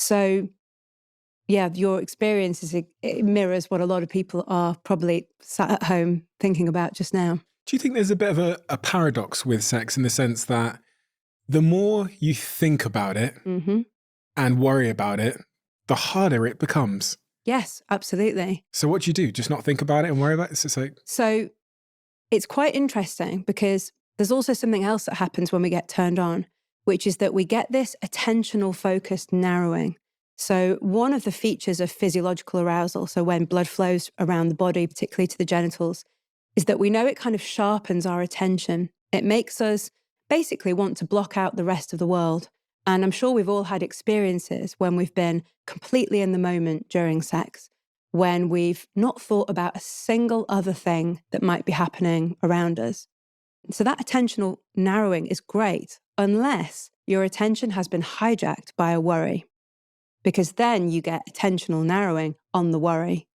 So yeah, your experience it mirrors what a lot of people are probably sat at home thinking about just now. Do you think there's a bit of a paradox with sex in the sense that the more you think about it and worry about it, the harder it becomes? Yes, absolutely. So what do you do? Just not think about it and worry about it? So it's quite interesting because there's also something else that happens when we get turned on, which is that we get this attentional focused narrowing. So one of the features of physiological arousal, so when blood flows around the body, particularly to the genitals, is that we know it kind of sharpens our attention. It makes us basically want to block out the rest of the world. And I'm sure we've all had experiences when we've been completely in the moment during sex, when we've not thought about a single other thing that might be happening around us. So that attentional narrowing is great, unless your attention has been hijacked by a worry, because then you get attentional narrowing on the worry.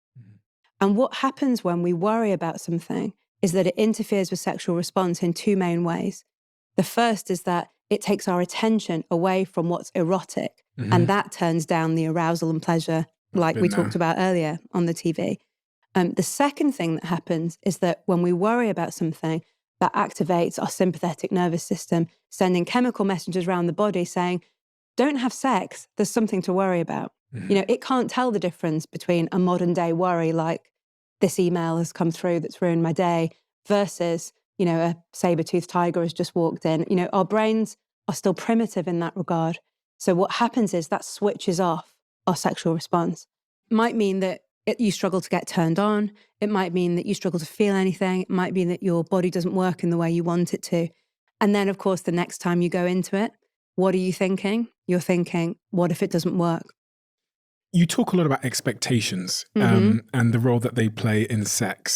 And what happens when we worry about something is that it interferes with sexual response in two main ways. The first is that it takes our attention away from what's erotic, and that turns down the arousal and pleasure, like we talked about earlier on the TV. The second thing that happens is that when we worry about something, that activates our sympathetic nervous system, sending chemical messages around the body saying, don't have sex, there's something to worry about. You know, it can't tell the difference between a modern day worry like this email has come through that's ruined my day versus, you know, a saber-toothed tiger has just walked in. You know, our brains are still primitive in that regard. So what happens is that switches off our sexual response. It might mean that you struggle to get turned on. It might mean that you struggle to feel anything. It might mean that your body doesn't work in the way you want it to. And then, of course, the next time you go into it, what are you thinking? You're thinking, what if it doesn't work? You talk a lot about expectations and the role that they play in sex.